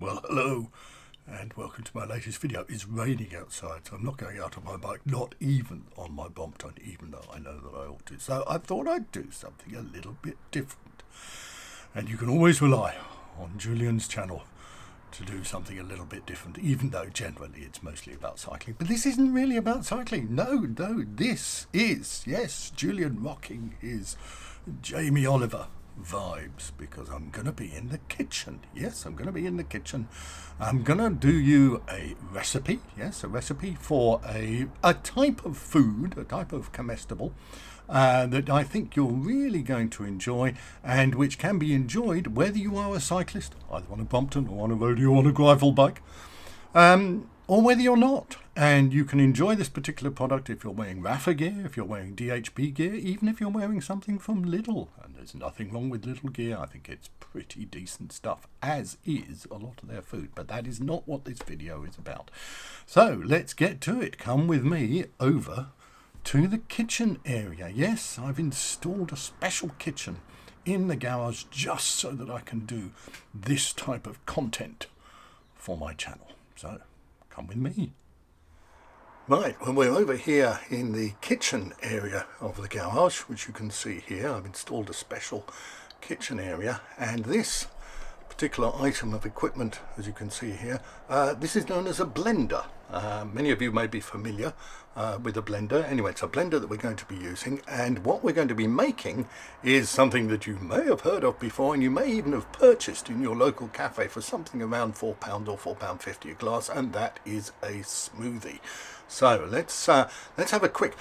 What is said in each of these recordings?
Well, hello and welcome to my latest video. It's raining outside, so I'm not going out on my bike, not even on my Brompton, even though I know that I ought to. So I thought I'd do something a little bit different. And you can always rely on Julian's channel to do something a little bit different, even though generally it's mostly about cycling. But this isn't really about cycling. No, this is, yes, Julian rocking his Jamie Oliver vibes, because I'm going to be in the kitchen. Yes, I'm going to be in the kitchen. I'm going to do you a recipe. Yes, a recipe for a type of food, a type of comestible that I think you're really going to enjoy, and which can be enjoyed whether you are a cyclist, either on a Brompton or on a rodeo or on a gravel bike, or whether you're not. And you can enjoy this particular product if you're wearing Rafa gear, if you're wearing DHB gear, even if you're wearing something from Lidl. And there's nothing wrong with Lidl gear. I think it's pretty decent stuff, as is a lot of their food. But that is not what this video is about. So let's get to it. Come with me over to the kitchen area. Yes, I've installed a special kitchen in the garage just so that I can do this type of content for my channel. So come with me. Right, well, we're over here in the kitchen area of the garage, which you can see here. I've installed a special kitchen area, and this particular item of equipment, as you can see here, this is known as a blender. Many of you may be familiar with a blender. Anyway, it's a blender that we're going to be using, and what we're going to be making is something that you may have heard of before, and you may even have purchased in your local cafe for something around £4 or £4.50 a glass, and that is a smoothie. So let's have a quick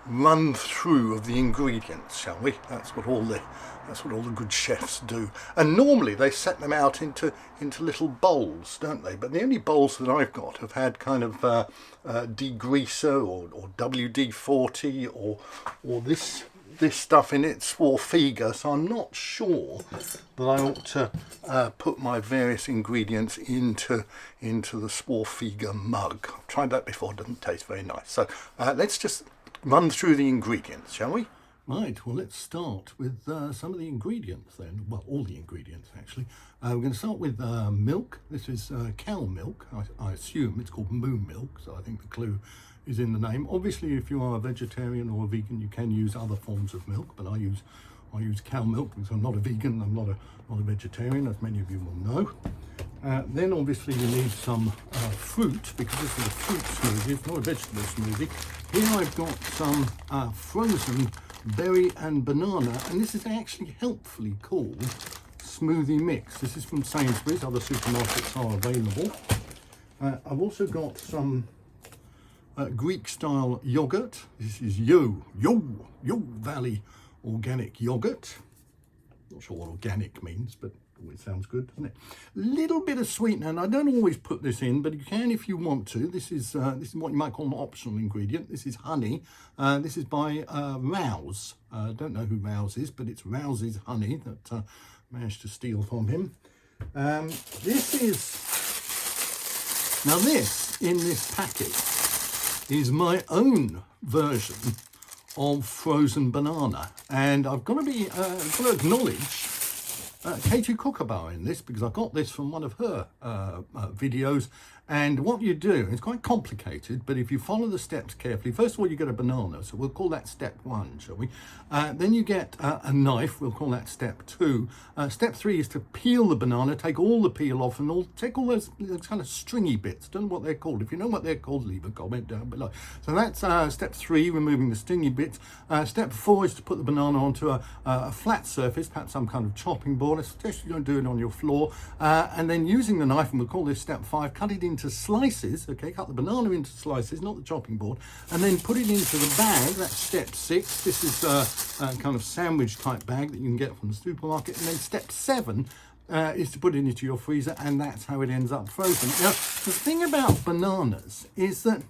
run through of the ingredients, shall we? That's what all the good chefs do. And normally they set them out into little bowls, don't they? But the only bowls that I've got have had kind of degreaser or WD-40 or this stuff in it, Swarfiga. So I'm not sure that I ought to put my various ingredients into the Swarfiga mug. I've tried that before, it doesn't taste very nice. So let's just run through the ingredients, shall we? Right, well, let's start with some of the ingredients then. Well, all the ingredients, actually. We're going to start with milk. This is cow milk. I assume it's called moo milk, so I think the clue is in the name. Obviously, if you are a vegetarian or a vegan, you can use other forms of milk, but I use cow milk because I'm not a vegan, I'm not a vegetarian, as many of you will know. Then obviously you need some fruit, because this is a fruit smoothie, it's not a vegetable smoothie. Here I've got some frozen berry and banana, and this is actually helpfully called smoothie mix. This is from Sainsbury's, other supermarkets are available. I've also got some Greek style yogurt. This is Yo Valley organic yogurt. Not sure what organic means, but it sounds good, doesn't it? A little bit of sweetener, and I don't always put this in, but you can if you want to. This is what you might call an optional ingredient. This is honey. This is by Rouse. I don't know who Rouse is, but it's Rouse's honey that managed to steal from him. This in this packet is my own version of frozen banana, and I've got to acknowledge Katie Kookaburra in this, because I got this from one of her videos. And what you do, it's quite complicated, but if you follow the steps carefully, first of all you get a banana, so we'll call that step 1, shall we? Then you get a knife, we'll call that step 2. Step 3 is to peel the banana, take all the peel off, and take all those kind of stringy bits. Don't know what they're called. If you know what they're called, leave a comment down below. So that's step 3, removing the stringy bits. Step 4 is to put the banana onto a flat surface, perhaps some kind of chopping board. I suggest you don't do it on your floor. And then using the knife, and we'll call this step 5, cut it into slices. Okay, cut the banana into slices, not the chopping board, and then put it into the bag. That's step 6. This is a kind of sandwich type bag that you can get from the supermarket. And then step 7 is to put it into your freezer, and that's how it ends up frozen. Now, the thing about bananas is that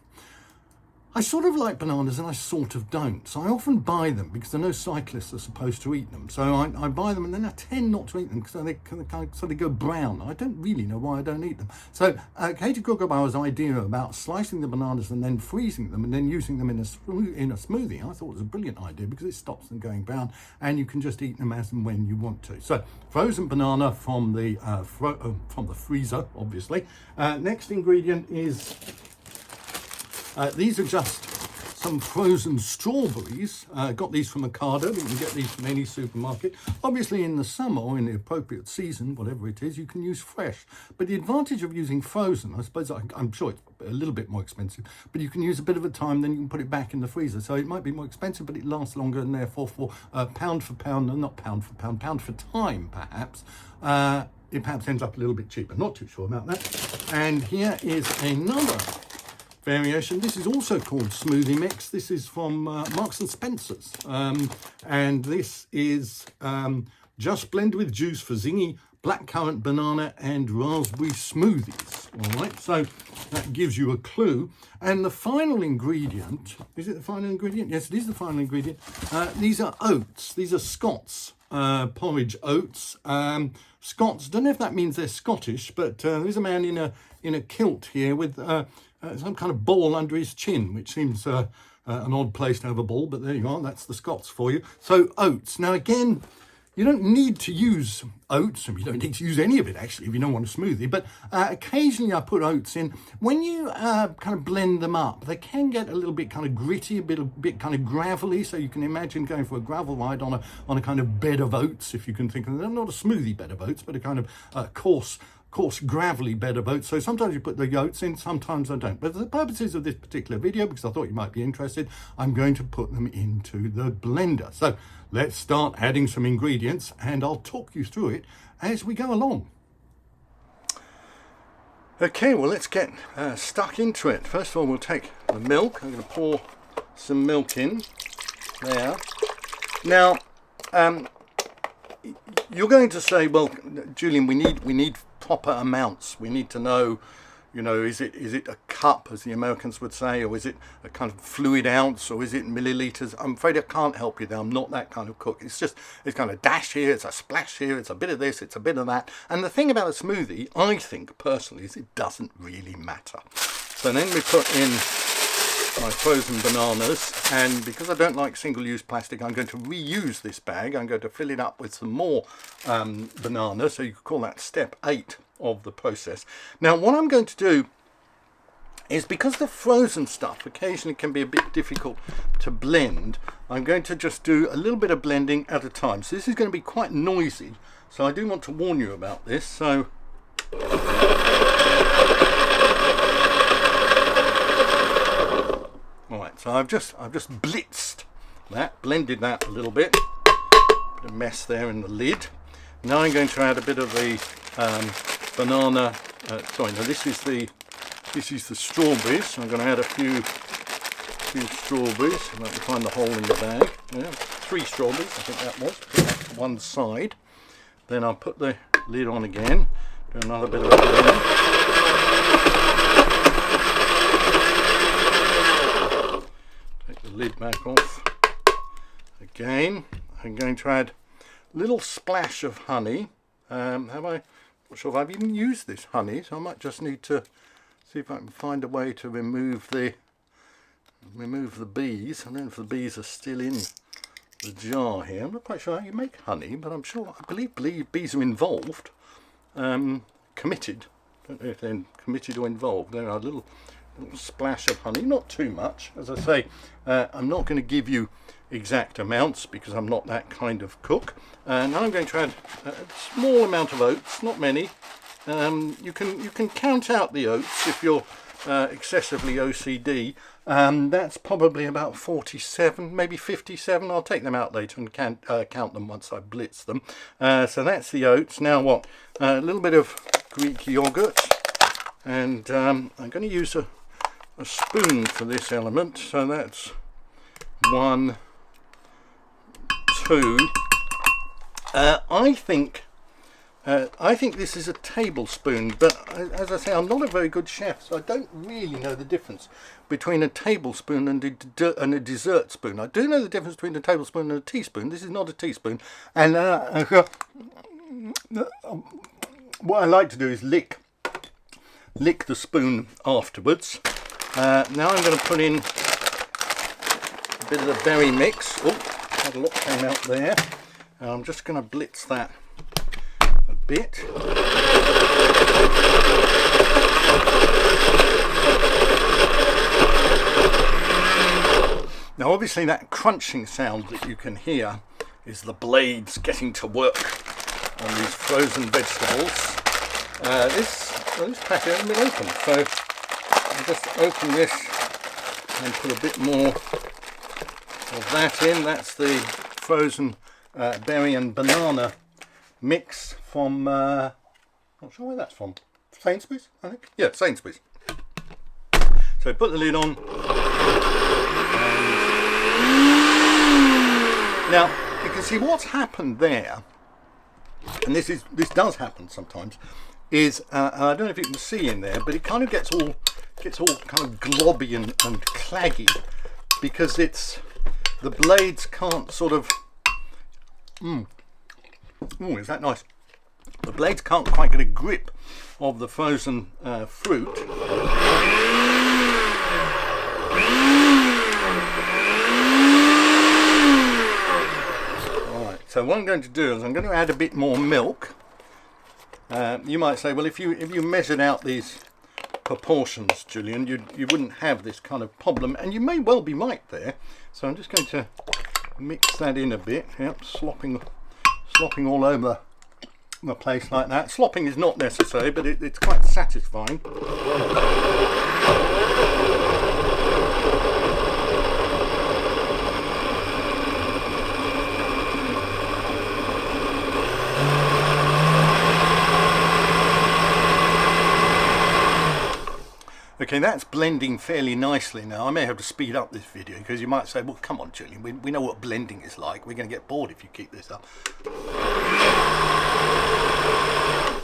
I sort of like bananas and I sort of don't. So I often buy them because I know cyclists are supposed to eat them. So I buy them and then I tend not to eat them because they go brown. I don't really know why I don't eat them. So Katie Kookaburra's idea about slicing the bananas and then freezing them and then using them in a smoothie, I thought was a brilliant idea because it stops them going brown and you can just eat them as and when you want to. So frozen banana from the freezer, obviously. Next ingredient is these are just some frozen strawberries. Got these from Ocado. You can get these from any supermarket. Obviously in the summer or in the appropriate season, whatever it is, you can use fresh. But the advantage of using frozen, I suppose, I'm sure it's a little bit more expensive, but you can use a bit of a time, then you can put it back in the freezer. So it might be more expensive, but it lasts longer, and therefore for pound for pound, not pound for pound, pound for time perhaps, it perhaps ends up a little bit cheaper. Not too sure about that. And here is another variation. This is also called smoothie mix. This is from Marks and Spencer's, and this is just blend with juice for zingy blackcurrant, banana and raspberry smoothies. All right, so that gives you a clue. And the final ingredient, is it the final ingredient? Yes, it is the final ingredient. These are oats. These are Scots porridge oats. Scots, don't know if that means they're Scottish, but there's a man in a kilt here with some kind of ball under his chin, which seems an odd place to have a ball, but there you are, that's the Scots for you. So oats. Now again, you don't need to use oats, and you don't need to use any of it actually if you don't want a smoothie, but occasionally I put oats in. When you kind of blend them up, they can get a little bit kind of gritty, a bit kind of gravelly, so you can imagine going for a gravel ride on a kind of bed of oats, if you can think of them. Not a smoothie bed of oats, but a kind of coarse gravelly bed of oats. So sometimes you put the oats in, sometimes I don't. But for the purposes of this particular video, because I thought you might be interested, I'm going to put them into the blender. So let's start adding some ingredients and I'll talk you through it as we go along. Okay, well let's get stuck into it. First of all, we'll take the milk. I'm going to pour some milk in there. Now, you're going to say, well, Julian, we need proper amounts. We need to know, you know, is it a cup, as the Americans would say, or is it a kind of fluid ounce, or is it milliliters? I'm afraid I can't help you there. I'm not that kind of cook. It's kind of dash here, it's a splash here, it's a bit of this, it's a bit of that. And the thing about a smoothie, I think personally, is it doesn't really matter. So then we put in my frozen bananas, and because I don't like single-use plastic, I'm going to reuse this bag. I'm going to fill it up with some more bananas, so you could call that step 8 of the process. Now what I'm going to do is, because the frozen stuff occasionally can be a bit difficult to blend, I'm going to just do a little bit of blending at a time. So this is going to be quite noisy, so I do want to warn you about this. So alright, so I've just blitzed that, blended that a little bit. Bit of mess there in the lid. Now I'm going to add a bit of the banana. Sorry, no, this is the strawberries. So I'm going to add a few strawberries. I'd like to find the hole in the bag. Yeah, 3 strawberries, I think that was. Put that to one side. Then I'll put the lid on again. Do another bit of blending. Take the lid back off. Again, I'm going to add a little splash of honey. Not sure if I've even used this honey, so I might just need to see if I can find a way to remove the bees. I don't know if the bees are still in the jar here. I'm not quite sure how you make honey, but I believe bees are involved. Committed. Don't know if they're committed or involved. There are a little splash of honey, not too much. As I say, I'm not going to give you exact amounts because I'm not that kind of cook. Now I'm going to add a small amount of oats, not many. You can count out the oats if you're excessively OCD. That's probably about 47, maybe 57. I'll take them out later and count them once I blitz them. So that's the oats. Now what? A little bit of Greek yogurt, and I'm going to use a spoon for this element. So that's 1, 2. I think I think this is a tablespoon, but as I say, I'm not a very good chef, so I don't really know the difference between a tablespoon and a dessert spoon. I do know the difference between a tablespoon and a teaspoon. This is not a teaspoon. And what I like to do is lick the spoon afterwards. Now I'm going to put in a bit of the berry mix. Oh, quite a lot came out there. And I'm just going to blitz that a bit. Now obviously that crunching sound that you can hear is the blades getting to work on these frozen vegetables. This packet hasn't been opened, so I'll just open this and put a bit more of that in. That's the frozen berry and banana mix from, not sure where that's from, Sainsbury's, I think? Yeah, Sainsbury's. So put the lid on. Now, you can see what's happened there, and this does happen sometimes, is, I don't know if you can see in there, but it kind of gets all kind of globby and claggy, because the blades can't sort of, ooh, is that nice? The blades can't quite get a grip of the frozen fruit. Alright, so what I'm going to do is I'm going to add a bit more milk. You might say, well, if you measured out these proportions, Julian, you wouldn't have this kind of problem, and you may well be right there. So I'm just going to mix that in a bit. Yep, slopping all over the place like that. Slopping is not necessary, but it's quite satisfying. Okay, that's blending fairly nicely now. I may have to speed up this video because you might say, well, come on, Julian, we know what blending is like. We're going to get bored if you keep this up.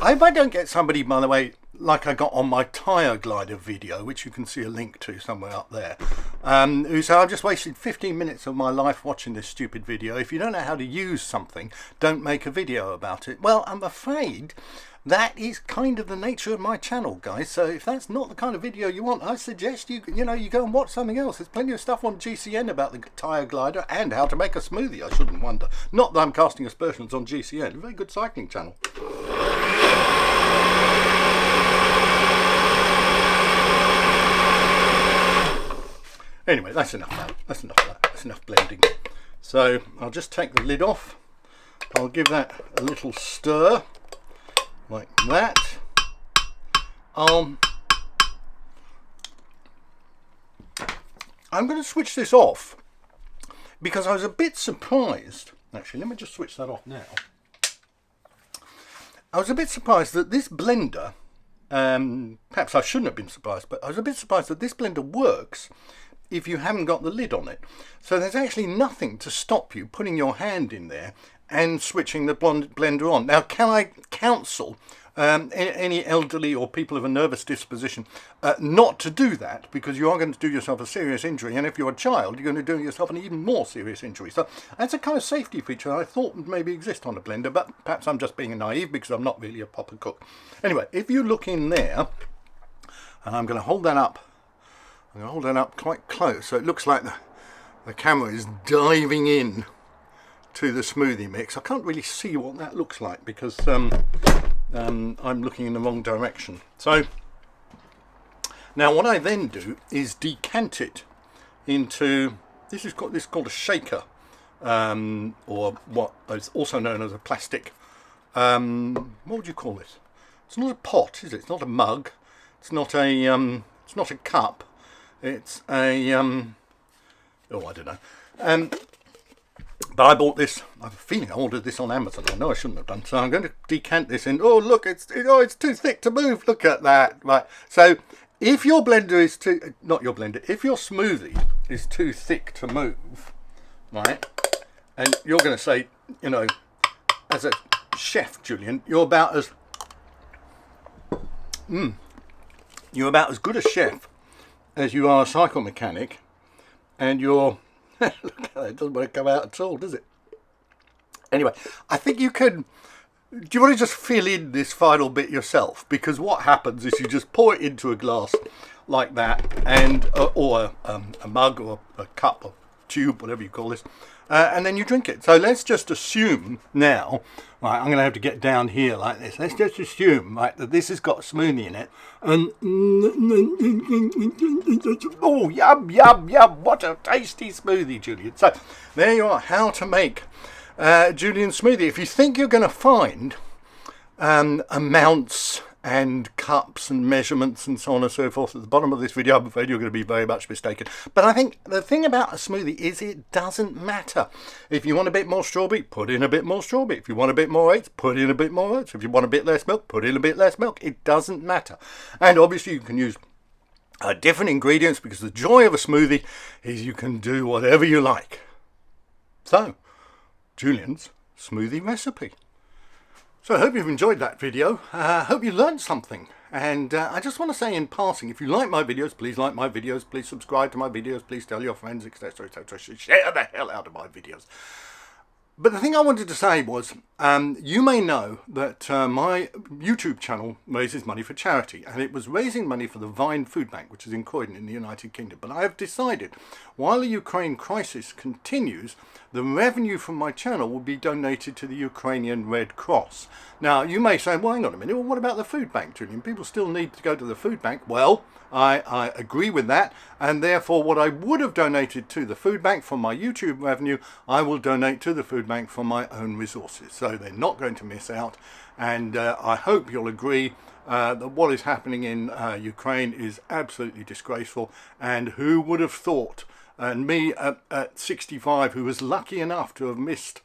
I hope I don't get somebody, by the way, like I got on my tyre glider video, which you can see a link to somewhere up there, who said, I've just wasted 15 minutes of my life watching this stupid video. If you don't know how to use something, don't make a video about it. Well, I'm afraid that is kind of the nature of my channel, guys. So if that's not the kind of video you want, I suggest you go and watch something else. There's plenty of stuff on GCN about the tyre glider and how to make a smoothie, I shouldn't wonder. Not that I'm casting aspersions on GCN. A very good cycling channel. Anyway, that's enough now. That's enough of that. That's enough blending. So I'll just take the lid off. I'll give that a little stir. Like that. I'm going to switch this off because I was a bit surprised. Actually, let me just switch that off now. I was a bit surprised that this blender, perhaps I shouldn't have been surprised, but I was a bit surprised that this blender works if you haven't got the lid on it. So there's actually nothing to stop you putting your hand in there and switching the blender on. Now, can I counsel any elderly or people of a nervous disposition not to do that, because you are going to do yourself a serious injury, and if you're a child, you're going to do yourself an even more serious injury. So that's a kind of safety feature I thought would maybe exist on a blender, but perhaps I'm just being naive because I'm not really a proper cook. Anyway, if you look in there, and I'm going to hold that up. I'm going to hold that up quite close, so it looks like the camera is diving in to the smoothie mix. I can't really see what that looks like because I'm looking in the wrong direction. So now what I then do is decant it into, this is called a shaker, or what is also known as a plastic, what would you call this? It's not a pot, is it? It's not a mug. It's not a cup. It's a oh, I don't know. But I bought this, I have a feeling I ordered this on Amazon. I know I shouldn't have done. So I'm going to decant this in. Oh, look, it's too thick to move. Look at that. Right. So if your blender is if your smoothie is too thick to move, right, and you're going to say, as chef, Julian. You're about as good a chef as you are a cycle mechanic, and you're look at that, it doesn't want to come out at all, does it? Anyway, I think you can. Do you want to just fill in this final bit yourself? Because what happens is you just pour it into a glass like that, and or a mug or a cup or tube, whatever you call this, and then you drink it. So let's just assume now, right, I'm going to have to get down here like this. Let's just assume, right, that this has got a smoothie in it. And oh, yum, yum, yum, what a tasty smoothie, Julian. So there you are, how to make Julian's smoothie. If you think you're going to find amounts and cups and measurements and so on and so forth at the bottom of this video, I'm afraid you're going to be very much mistaken. But I think the thing about a smoothie is it doesn't matter. If you want a bit more strawberry, put in a bit more strawberry. If you want a bit more oats, put in a bit more oats. If you want a bit less milk, put in a bit less milk. It doesn't matter. And obviously you can use different ingredients, because the joy of a smoothie is you can do whatever you like. So, Julian's smoothie recipe. So I hope you've enjoyed that video. I hope you learned something. And I just want to say in passing, if you like my videos, please like my videos, please subscribe to my videos, please tell your friends, etc, etc. Share the hell out of my videos. But the thing I wanted to say was, you may know that my YouTube channel raises money for charity, and it was raising money for the Vine Food Bank, which is in Croydon in the United Kingdom. But I have decided, while the Ukraine crisis continues, the revenue from my channel will be donated to the Ukrainian Red Cross. Now, you may say, well, hang on a minute, well, what about the food bank, Julian? People still need to go to the food bank. Well, I agree with that, and therefore what I would have donated to the food bank from my YouTube revenue, I will donate to the food bank from my own resources. So they're not going to miss out, and I hope you'll agree that what is happening in Ukraine is absolutely disgraceful. And who would have thought, and me at 65, who was lucky enough to have missed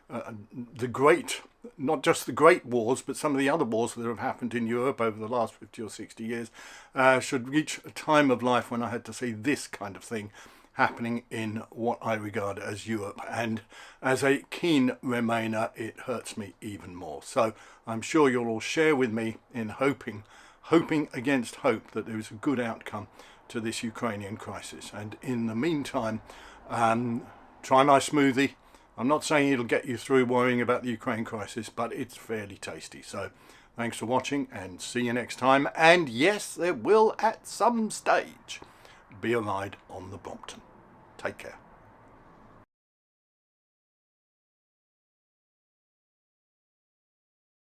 the great, not just the great wars, but some of the other wars that have happened in Europe over the last 50 or 60 years, should reach a time of life when I had to see this kind of thing happening in what I regard as Europe. And as a keen Remainer, it hurts me even more. So I'm sure you'll all share with me in hoping against hope that there is a good outcome to this Ukrainian crisis. And in the meantime, try my smoothie. I'm not saying it'll get you through worrying about the Ukraine crisis, but it's fairly tasty. So thanks for watching, and see you next time. And yes, there will at some stage be a ride on the Brompton. Take care.